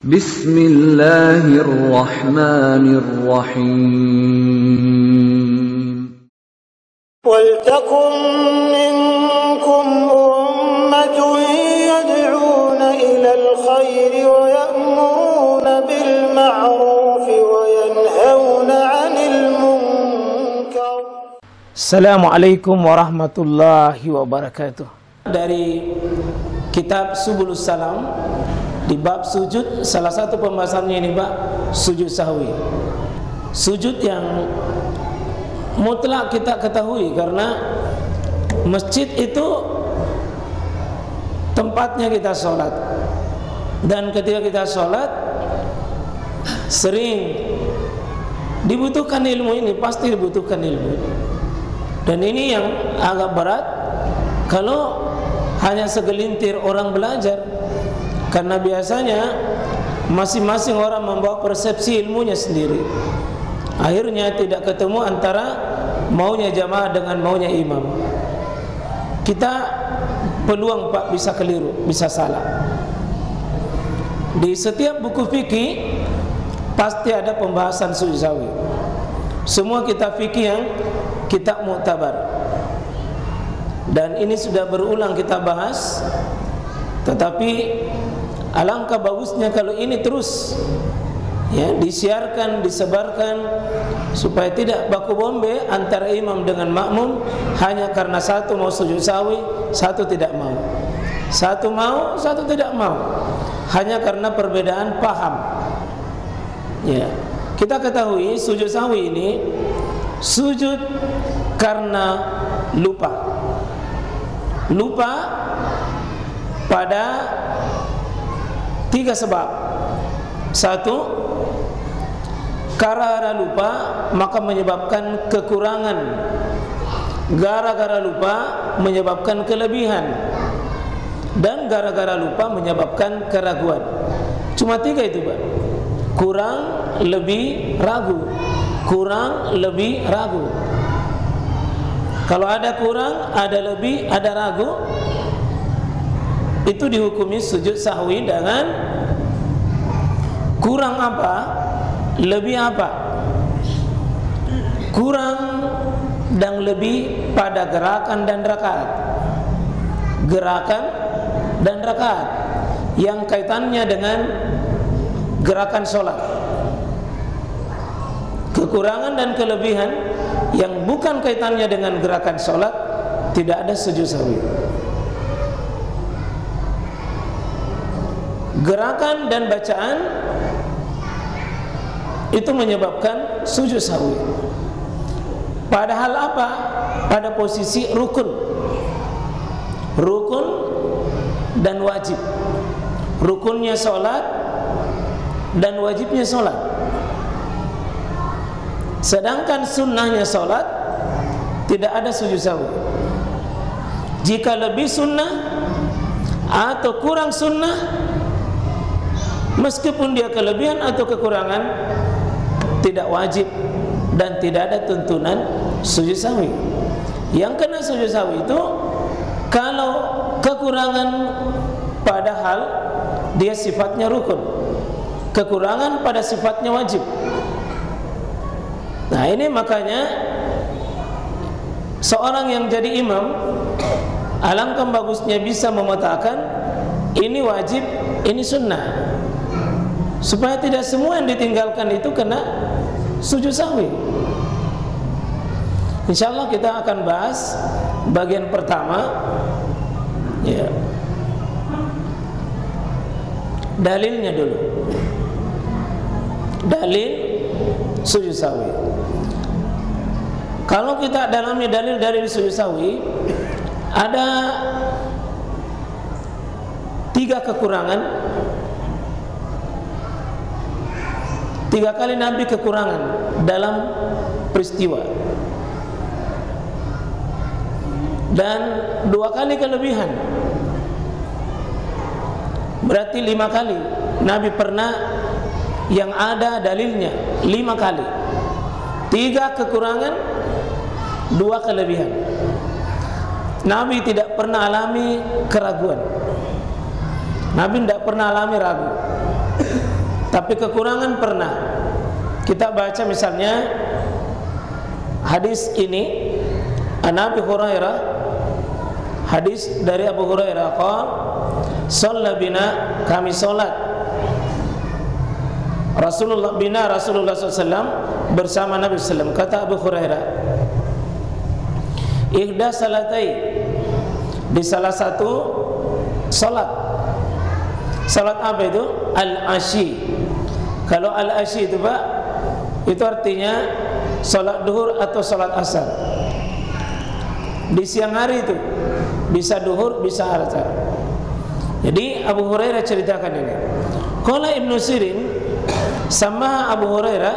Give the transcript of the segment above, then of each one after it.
Bismillahirrahmanirrahim. Waltakum minkum ummatun yad'una ilal khairi wa ya'muruna bil ma'rufi wa yanhauna 'anil munkar. Assalamualaikum warahmatullahi wabarakatuh. Dari kitab Subulus Salam di bab sujud, salah satu pembahasannya ini Pak, sujud sahwi. Sujud yang mutlak kita ketahui karena masjid itu tempatnya kita sholat, dan ketika kita sholat sering dibutuhkan ilmu ini, pasti dibutuhkan ilmu ini. Dan ini yang agak berat kalau hanya segelintir orang belajar, karena biasanya masing-masing orang membawa persepsi ilmunya sendiri. Akhirnya tidak ketemu antara maunya jamaah dengan maunya imam. Kita peluang Pak bisa keliru, bisa salah. Di setiap buku fikih pasti ada pembahasan sujud sahwi. Semua kitab fikih yang kitab muktabar. Dan ini sudah berulang kita bahas, tetapi alangkah bagusnya kalau ini terus ya disiarkan, disebarkan, supaya tidak baku bombe antara imam dengan makmum hanya karena satu mau sujud sahwi, satu tidak mau. Satu mau, satu tidak mau, hanya karena perbedaan paham. Ya, kita ketahui sujud sahwi ini sujud karena lupa. Lupa pada tiga sebab. Satu, gara-gara lupa maka menyebabkan kekurangan. Gara-gara lupa menyebabkan kelebihan. Dan gara-gara lupa menyebabkan keraguan. Cuma tiga itu Pak. Kurang, lebih, ragu. Kurang, lebih, ragu. Kalau ada kurang, ada lebih, ada ragu, itu dihukumi sujud sahwi dengan kurang apa, lebih apa. Kurang dan lebih pada gerakan dan rakaat. Gerakan dan rakaat yang kaitannya dengan gerakan sholat. Kekurangan dan kelebihan yang bukan kaitannya dengan gerakan sholat, tidak ada sujud sahwi. Gerakan dan bacaan itu menyebabkan sujud sahwi. Padahal apa? Pada posisi rukun. Rukun dan wajib. Rukunnya sholat dan wajibnya sholat. Sedangkan sunnahnya sholat tidak ada sujud sahwi. Jika lebih sunnah atau kurang sunnah, meskipun dia kelebihan atau kekurangan, tidak wajib dan tidak ada tuntunan sujud sahwi. Yang kena sujud sahwi itu kalau kekurangan padahal dia sifatnya rukun, kekurangan pada sifatnya wajib. Nah ini makanya seorang yang jadi imam alangkah bagusnya bisa memetakan ini wajib, ini sunnah, supaya tidak semua yang ditinggalkan itu kena sujud sahwi. Insyaallah kita akan bahas bagian pertama, ya. Dalilnya dulu. Dalil sujud sahwi. Kalau kita dalami dalil-dalil sujud sahwi, ada tiga kekurangan. Tiga kali Nabi kekurangan dalam peristiwa, dan dua kali kelebihan. Berarti 5 kali Nabi pernah yang ada dalilnya 5 kali. 3 kekurangan, 2 kelebihan. Nabi tidak pernah alami keraguan. Nabi tidak pernah alami ragu. tapi kekurangan pernah. Kita baca misalnya hadis ini an Abi Hurairah, hadis dari Abu Hurairah qala shalla bina, kami salat Rasulullah SAW bersama Nabi SAW. Kata Abu Hurairah, ihda salatai, di salah satu salat. Salat apa itu? Al-Ashi. Kalau Al-Ashi itu Pak, itu artinya salat duhur atau salat asar. Di siang hari itu bisa duhur, bisa asar. Jadi Abu Hurairah ceritakan ini. Qala Ibnu Sirin, sama Abu Hurairah,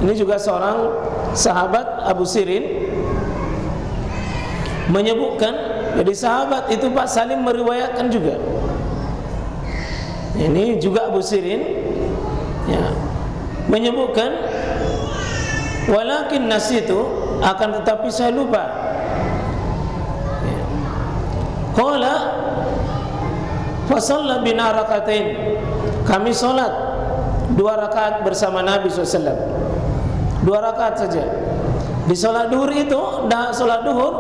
ini juga seorang sahabat Abu Sirin, menyebutkan, jadi sahabat itu Pak saling meriwayatkan juga. Ini juga Abu Sirin ya, menyebutkan walakin nasitu, akan tetapi saya lupa. Qala fa shalla bina rakatain, kami salat 2 rakaat bersama Nabi SAW, 2 rakaat saja. Di salat duhur itu, salat duhur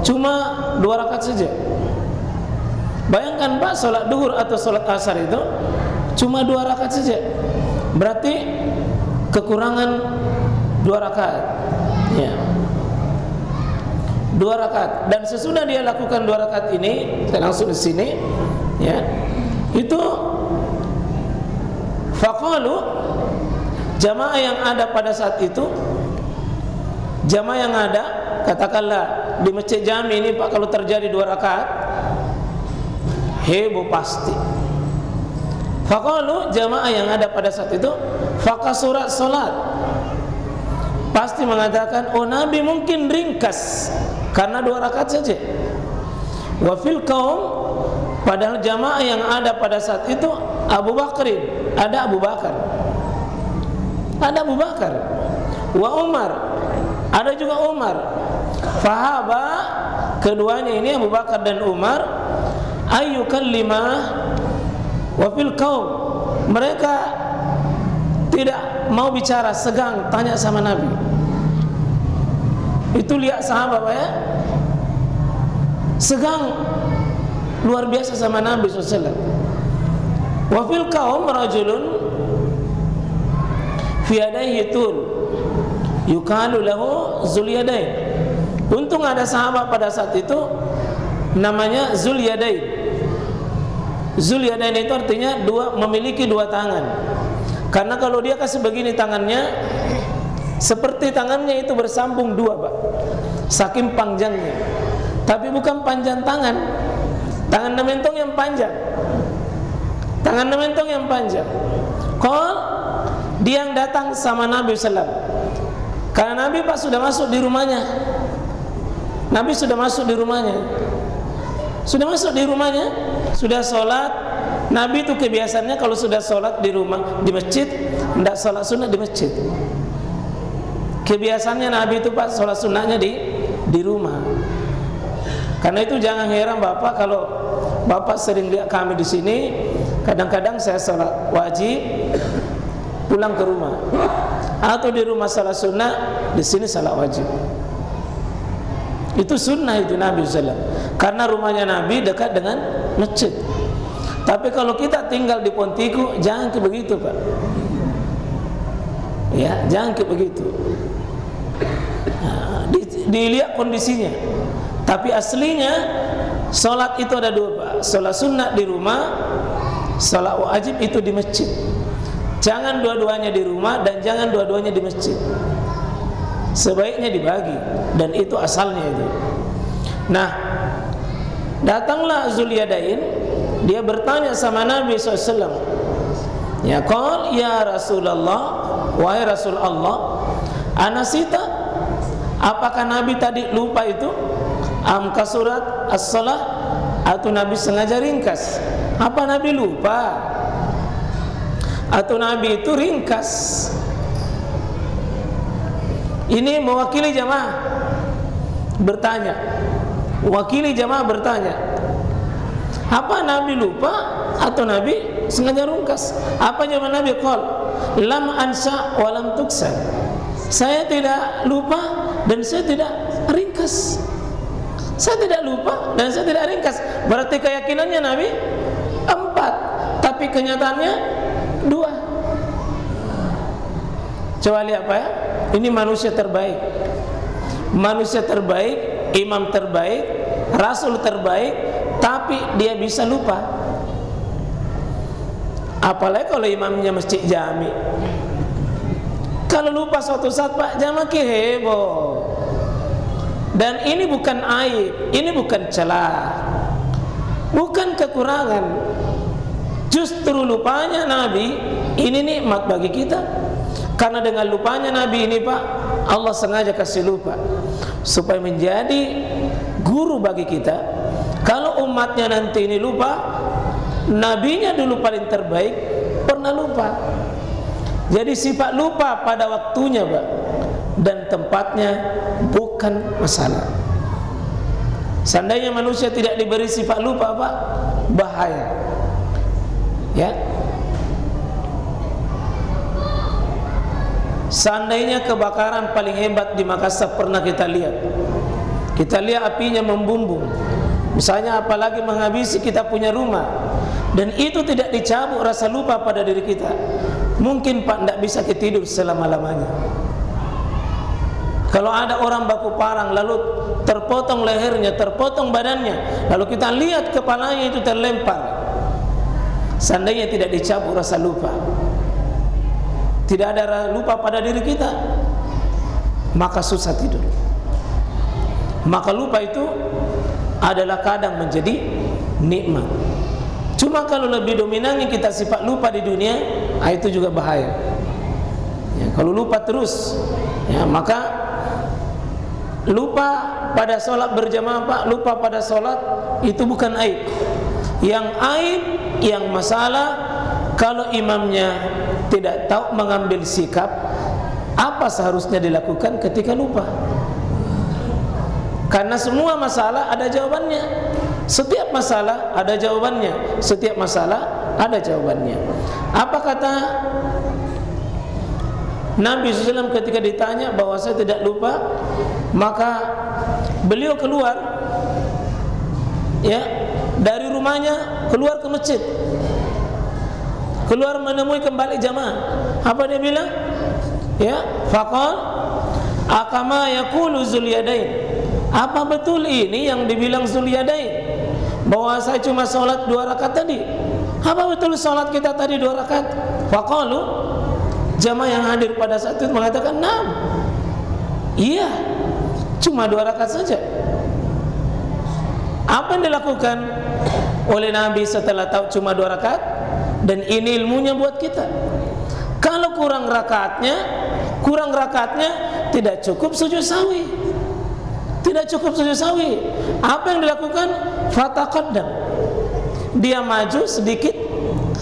cuma 2 rakaat saja. Bayangkan Pak, salat duhur atau salat asar itu cuma 2 rakaat saja. Berarti kekurangan 2 rakaat. Ya. 2 rakaat. Dan sesudah dia lakukan 2 rakaat ini, saya langsung di sini, ya. Itu faqalu, jamaah yang ada pada saat itu, jamaah yang ada, katakanlah di Masjid Jami ini Pak, kalau terjadi 2 rakaat heboh pasti. Faqalu, jamaah yang ada pada saat itu, faqasurat salat, pasti mengatakan, oh Nabi mungkin ringkas karena 2 rakaat saja. Wa fil qaum, padahal jamaah yang ada pada saat itu Abu Bakrin, ada Abu Bakar, ada Abu Bakar, wa Umar, ada juga Umar. Fahaba, keduanya ini Abu Bakar dan Umar, ayyukallimah wa fil qaum, mereka tidak mau bicara, segang tanya sama Nabi. Itu lihat sahabat Pak ya, segang luar biasa sama Nabi SAW. Wa fil qaum rajulun fi yadayhi tul yuqalu lahu Zulyadain. Untung ada sahabat pada saat itu namanya Zulyadain. Zulyadain itu artinya memiliki 2 tangan. Karena kalau dia kasih begini tangannya, seperti tangannya itu bersambung 2 Pak, saking panjangnya. Tapi bukan panjang tangan, tangan nementong yang panjang, tangan nementong yang panjang. Kalau dia yang datang sama Nabi SAW, karena Nabi Pak sudah masuk di rumahnya, Nabi sudah masuk di rumahnya, sudah sholat. Nabi itu kebiasaannya kalau sudah sholat di rumah, di masjid, tidak sholat sunnah di masjid. Kebiasaannya Nabi itu Pak sholat sunnahnya di rumah. Karena itu jangan heran Bapak kalau Bapak sering lihat kami di sini, kadang-kadang saya sholat wajib pulang ke rumah, atau di rumah sholat sunnah, di sini sholat wajib. Itu sunnah itu Nabi SAW. Karena rumahnya Nabi dekat dengan masjid. Tapi kalau kita tinggal di Pontiku, jangan ke begitu Pak. Ya, jangan ke begitu. Nah, dilihat kondisinya. Tapi aslinya sholat itu ada 2 Pak. Sholat sunnah di rumah, sholat wajib itu di masjid. Jangan dua-duanya di rumah dan jangan dua-duanya di masjid. Sebaiknya dibagi, dan itu asalnya itu. Nah, datanglah Zulyadain, dia bertanya sama Nabi SAW. Ya, qal ya Rasulullah, wahai Rasul Allah, anasita, apakah Nabi tadi lupa itu? Am kasurat as-salah, atau Nabi sengaja ringkas? Apa Nabi lupa? Atau Nabi itu ringkas? Ini mewakili jamaah bertanya, wakili jamaah bertanya, apa Nabi lupa atau Nabi sengaja ringkas. Apa jawaban Nabi? Qol lam ansa wa lam tuksan. Saya tidak lupa dan saya tidak ringkas. Saya tidak lupa dan saya tidak ringkas. Berarti keyakinannya Nabi 4, tapi kenyataannya 2. Coba lihat apa ya? Ini manusia terbaik. Manusia terbaik, imam terbaik, rasul terbaik, tapi dia bisa lupa. Apalagi kalau imamnya masjid jami. Kalau lupa suatu saat, Pak, jamaah heboh. Dan ini bukan aib, ini bukan celah, bukan kekurangan. Justru lupanya Nabi ini nikmat bagi kita. Karena dengan lupanya Nabi ini, Pak, Allah sengaja kasih lupa supaya menjadi guru bagi kita. Kalau umatnya nanti ini lupa, nabinya dulu paling terbaik pernah lupa. Jadi sifat lupa pada waktunya, Pak, dan tempatnya bukan masalah. Seandainya manusia tidak diberi sifat lupa, Pak, bahaya. Ya. Seandainya kebakaran paling hebat di Makassar pernah kita lihat. Kita lihat apinya membumbung. Misalnya apalagi menghabisi kita punya rumah. Dan itu tidak dicabut rasa lupa pada diri kita. Mungkin, Pak, tidak bisa kita tidur selama-lamanya. Kalau ada orang baku parang lalu terpotong lehernya, terpotong badannya, lalu kita lihat kepalanya itu terlempar. Seandainya tidak dicabut rasa lupa, tidak ada lupa pada diri kita, maka susah tidur. Maka lupa itu adalah kadang menjadi nikmat. Cuma kalau lebih dominannya kita sifat lupa di dunia, itu juga bahaya. Ya, kalau lupa terus, ya, maka lupa pada sholat berjamaah, Pak, lupa pada sholat itu bukan aib. Yang aib, yang masalah kalau imamnya tidak tahu mengambil sikap apa seharusnya dilakukan ketika lupa. Karena semua masalah ada jawabannya. Setiap masalah ada jawabannya. Setiap masalah ada jawabannya. Apa kata Nabi SAW ketika ditanya bahwa saya tidak lupa? Maka beliau keluar, ya, dari rumahnya keluar ke masjid, keluar menemui kembali jamaah. Apa dia bilang? Ya, faqal akama yaqulu Zulyadain. Apa betul ini yang dibilang Zulyadain, bahwa saya cuma sholat 2 rakaat tadi? Apa betul sholat kita tadi 2 rakaat? Faqalu, jamaah yang hadir pada saat itu mengatakan, "Naam." Iya, cuma 2 rakaat saja. Apa yang dilakukan oleh Nabi setelah tahu cuma 2 rakaat? Dan ini ilmunya buat kita. Kalau kurang rakaatnya tidak cukup sujud sawi. Tidak cukup sujud sawi. Apa yang dilakukan? Fataqaddam. Dia maju sedikit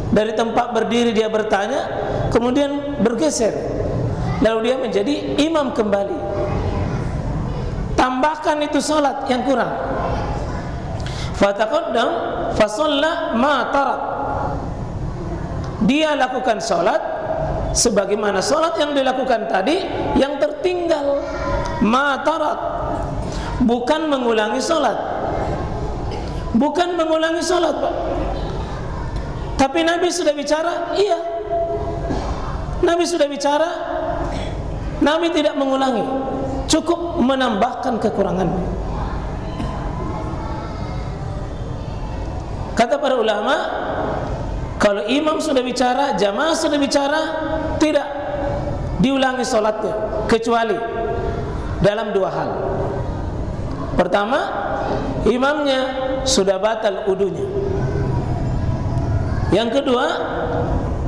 dari tempat berdiri, dia bertanya, kemudian bergeser. Lalu dia menjadi imam kembali. Tambahkan itu salat yang kurang. Fataqaddam fasalla ma tarak. Dia lakukan salat sebagaimana salat yang dilakukan tadi yang tertinggal. Ma tarak. Bukan mengulangi salat. Bukan mengulangi salat, Pak. Tapi Nabi sudah bicara, iya. Nabi sudah bicara, Nabi tidak mengulangi, cukup menambahkan kekurangannya. Kata para ulama, kalau imam sudah bicara, jamaah sudah bicara, tidak diulangi salatnya, kecuali dalam 2 hal. Pertama, imamnya sudah batal wudunya. Yang kedua,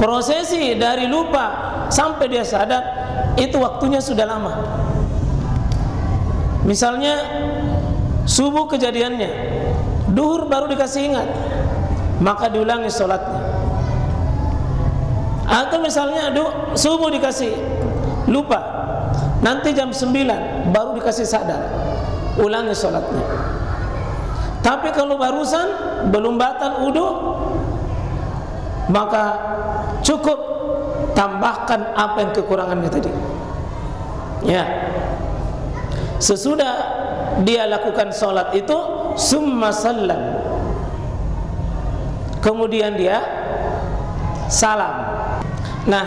prosesi dari lupa sampai dia sadar itu waktunya sudah lama. Misalnya subuh kejadiannya, duhur baru dikasih ingat, maka diulangi sholatnya. Atau misalnya subuh dikasih lupa, nanti jam 9 baru dikasih sadar, ulangi sholatnya. Tapi kalau barusan belum batal wudu, maka cukup tambahkan apa yang kekurangannya tadi. Ya. Sesudah dia lakukan sholat itu, summa sallam, kemudian dia salam. Nah,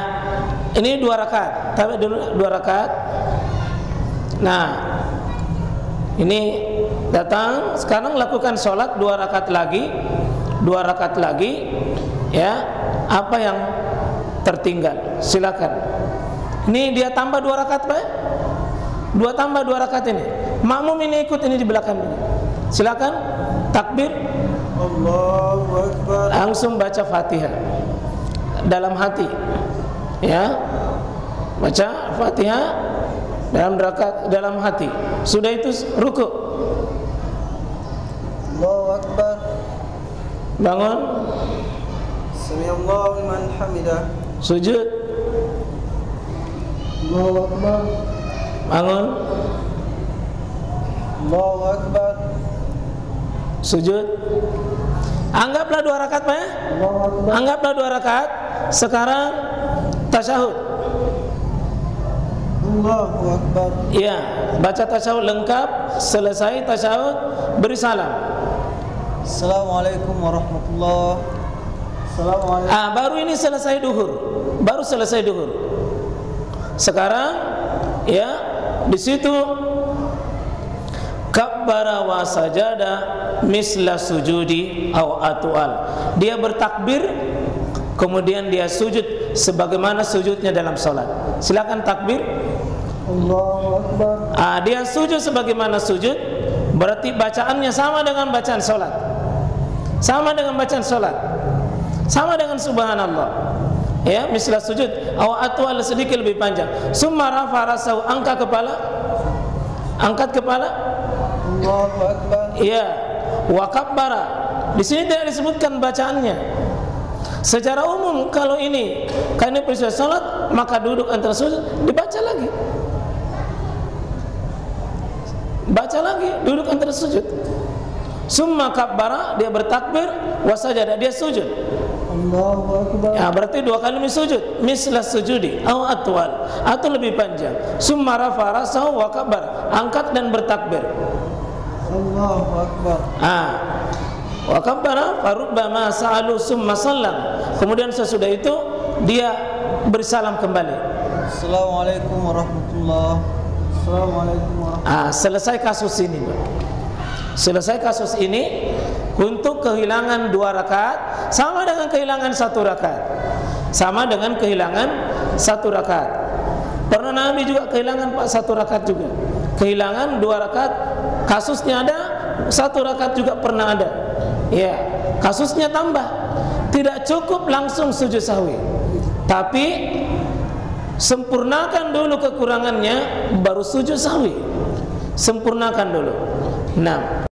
ini 2 rakaat. Tapi dulu 2 rakaat. Nah, ini datang, sekarang lakukan sholat 2 rakaat lagi, 2 rakaat lagi. Ya, apa yang tertinggal? Silakan. Ini dia tambah 2 rakaat, Pak. 2 tambah 2 rakaat ini. Makmum ini ikut ini di belakang ini. Silakan takbir. Allahu Akbar. Langsung baca Fatihah dalam hati. Ya. Baca Fatihah dalam hati. Sudah itu ruku. Allahu Akbar. Bangun. Sami'allahu liman hamidah. Sujud. Allahu Akbar. Bangun. Allahu Akbar. Sujud. Anggaplah 2 rakaat, Pak. Allahu Akbar. Anggaplah 2 rakaat. Sekarang tasyahud. Allahu Akbar. Iya, baca tasyahud lengkap. Selesai tasyahud, beri salam. Assalamualaikum warahmatullahi. Assalamualaikum. Baru ini selesai duhur. Baru selesai duhur. Sekarang ya, di situ kabbara wa sajada misla sujudi aw atwal. Dia bertakbir, kemudian dia sujud sebagaimana sujudnya dalam salat. Silakan takbir. Allahu Akbar. Dia sujud sebagaimana sujud, berarti bacaannya sama dengan bacaan salat. Sama dengan bacaan salat. Sama dengan subhanallah. Ya, misla sujud aw atwal, sedikit lebih panjang. Summa rafa rasahu, angkat kepala. Angkat kepala. Allahu Akbar. Iya, wa kabbara. Di sini tidak disebutkan bacaannya. Secara umum kalau ini karena peristiwa salat, maka duduk antara sujud dibaca lagi. Baca lagi, duduk antara sujud. Summa kabbara, dia bertakbir, wa sajada, dia sujud. Allahu Akbar. Ya, berarti 2 kali sujud, misla sujudi aw atwal, atau lebih panjang. Summa rafa rasahu wa kabbara, angkat dan bertakbir. Allahu Akbar. Wa kabbara farubbama sa'alu summa sallam. Kemudian sesudah itu dia bersalam kembali. Assalamualaikum warahmatullahi. Assalamualaikum warahmatullahi. Selesai kasus ini, Pak. Selesai kasus ini untuk kehilangan 2 rakaat sama dengan kehilangan 1 rakaat. Sama dengan kehilangan 1 rakaat. Pernah Nabi juga kehilangan, Pak, 1 rakaat juga. Kehilangan 2 rakaat, kasusnya ada, 1 rakaat juga pernah ada. Ya, kasusnya tambah. Tidak cukup langsung sujud sahwi, tapi sempurnakan dulu kekurangannya baru sujud sahwi. Sempurnakan dulu. Nah,